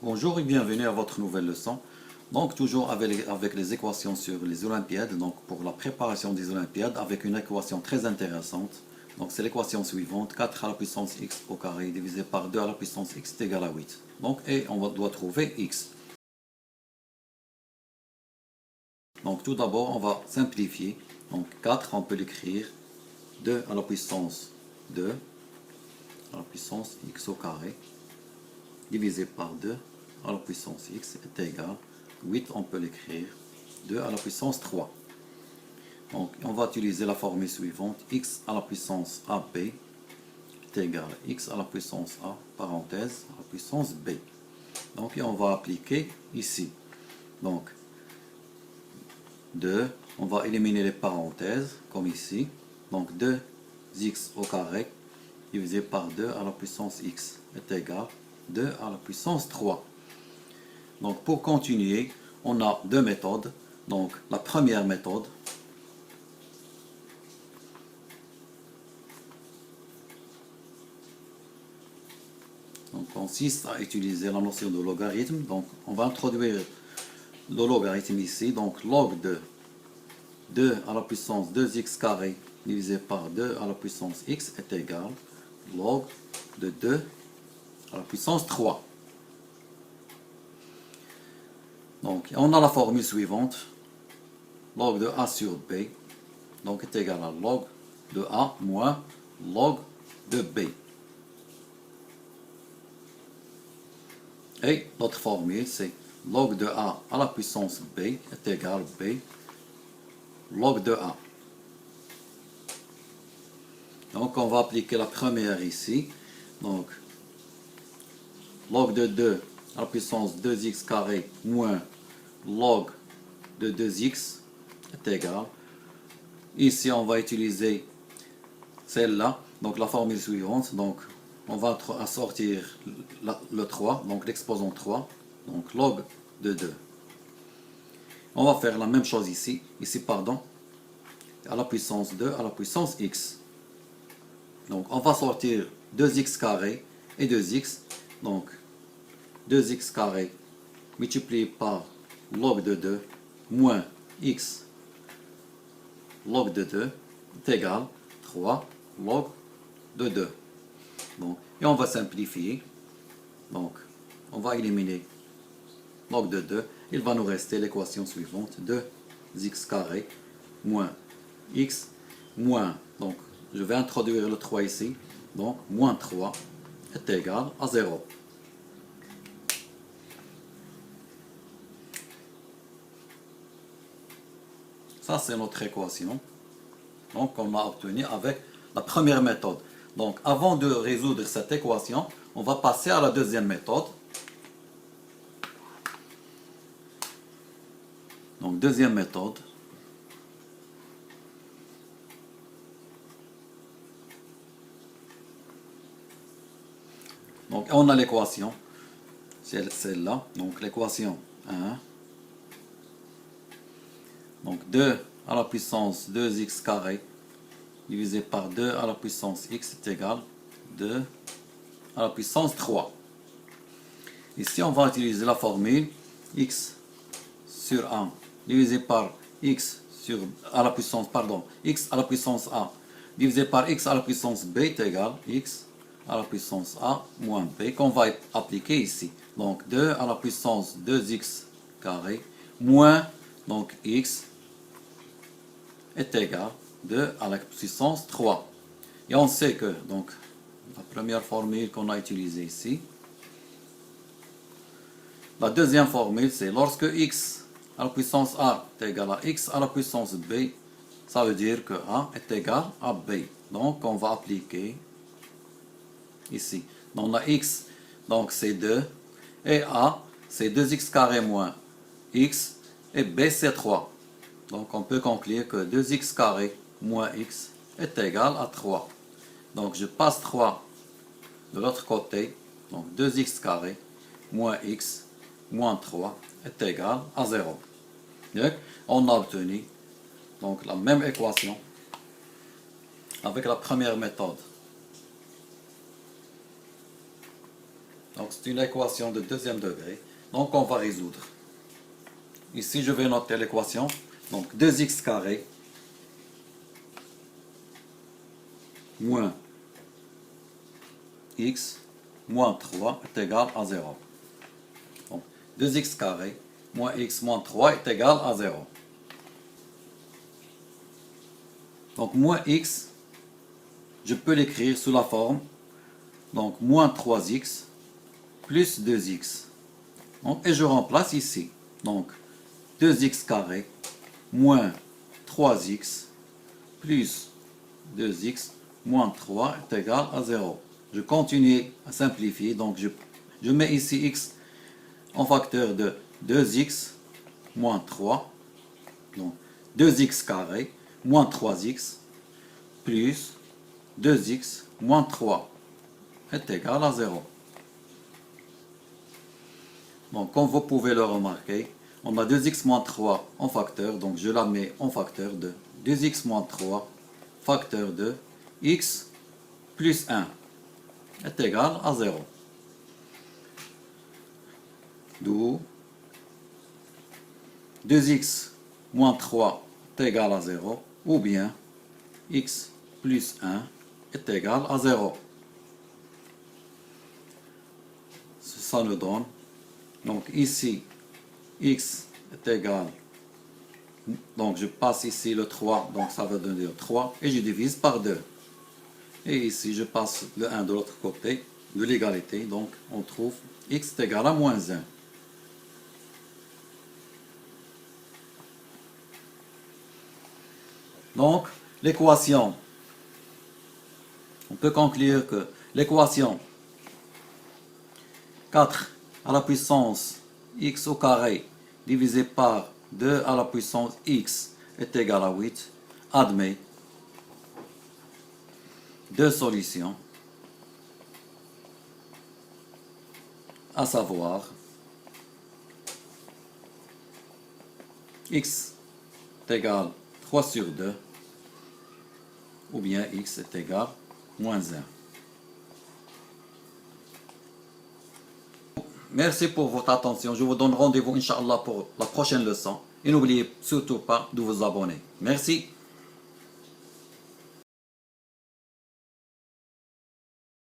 Bonjour et bienvenue à votre nouvelle leçon. Donc toujours avec les équations sur les Olympiades, donc pour la préparation des Olympiades avec une équation très intéressante. Donc c'est l'équation suivante, 4 à la puissance x au carré divisé par 2 à la puissance x est égal à 8. Donc et doit trouver x. Donc tout d'abord on va simplifier. Donc 4 on peut l'écrire 2 à la puissance 2 à la puissance x au carré divisé par 2 à la puissance x est égal 8, on peut l'écrire 2 à la puissance 3. Donc on va utiliser la formule suivante, x à la puissance ab est égal à x à la puissance a, parenthèse, à la puissance b. Donc et on va appliquer ici. Donc 2, on va éliminer les parenthèses, comme ici. Donc 2x au carré divisé par 2 à la puissance x est égal 2 à la puissance 3. Donc pour continuer, on a deux méthodes. Donc la première méthode, consiste à utiliser la notion de logarithme. Donc on va introduire le logarithme ici. Donc log de 2 à la puissance 2x carré divisé par 2 à la puissance x est égal log de 2 à la puissance 3. Donc on a la formule suivante, log de a sur b, donc est égal à log de a moins log de b. Et l'autre formule, c'est log de a à la puissance b est égal à b log de a. Donc on va appliquer la première ici. Donc log de 2 à la puissance 2x carré moins log de 2x est égal. Ici on va utiliser celle-là, donc la formule suivante. Donc on va sortir le 3, donc l'exposant 3, donc log de 2. On va faire la même chose ici, à la puissance 2 à la puissance x. Donc on va sortir 2x carré et 2x, donc 2x carré multiplié par log de 2 moins x log de 2 est égal 3 log de 2. Bon, et on va simplifier. Donc, on va éliminer log de 2. Il va nous rester l'équation suivante, 2x carré moins x moins, donc je vais introduire le 3 ici, donc moins 3 est égal à 0. Ça, c'est notre équation. Donc, on a obtenu avec la première méthode. Donc, avant de résoudre cette équation, on va passer à la deuxième méthode. Donc, deuxième méthode. Donc, on a l'équation. C'est celle-là. Donc, l'équation 1. Donc, 2 à la puissance 2x carré divisé par 2 à la puissance x est égal 2 à la puissance 3. Ici, on va utiliser la formule x sur 1 divisé par x à la puissance, x à la puissance a divisé par x à la puissance b est égal x à la puissance a moins b qu'on va appliquer ici. Donc 2 à la puissance 2x carré moins donc x est égal 2 à la puissance 3. Et on sait que donc la première formule qu'on a utilisée ici, la deuxième formule c'est lorsque x à la puissance a est égal à x à la puissance b, ça veut dire que a est égal à b. Donc on va appliquer ici. Donc la x, donc c'est 2, et a c'est 2x carré moins x, et b c'est 3. Donc on peut conclure que 2x carré moins x est égal à 3. Donc je passe 3 de l'autre côté, donc 2x carré moins x moins 3 est égal à 0. Donc on a obtenu donc la même équation avec la première méthode. Donc c'est une équation de deuxième degré. Donc on va résoudre. Ici je vais noter l'équation. Donc 2x carré moins x moins 3 est égal à 0. Donc 2x carré moins x moins 3 est égal à 0. Donc moins x, je peux l'écrire sous la forme, donc moins 3x plus 2x. Donc, et je remplace ici. Donc 2x carré moins 3x plus 2x moins 3 est égal à 0. Je continue à simplifier, donc je mets ici x en facteur de 2x moins 3, donc 2x carré moins 3x plus 2x moins 3 est égal à 0. Donc comme vous pouvez le remarquer, on a 2x moins 3 en facteur, donc je la mets en facteur de 2x moins 3 facteur de x plus 1 est égal à 0. D'où 2x moins 3 est égal à 0, ou bien x plus 1 est égal à 0. Ça nous donne, donc ici, x est égal, donc je passe ici le 3, donc ça va donner 3, et je divise par 2. Et ici, je passe le 1 de l'autre côté de l'égalité, donc on trouve x est égal à moins 1. Donc, l'équation, on peut conclure que l'équation 4 à la puissance x au carré divisé par 2 à la puissance x est égal à 8 admet deux solutions, à savoir x est égal 3 sur 2 ou bien x est égal moins 1. Merci pour votre attention. Je vous donne rendez-vous, Inch'Allah, pour la prochaine leçon. Et n'oubliez surtout pas de vous abonner. Merci.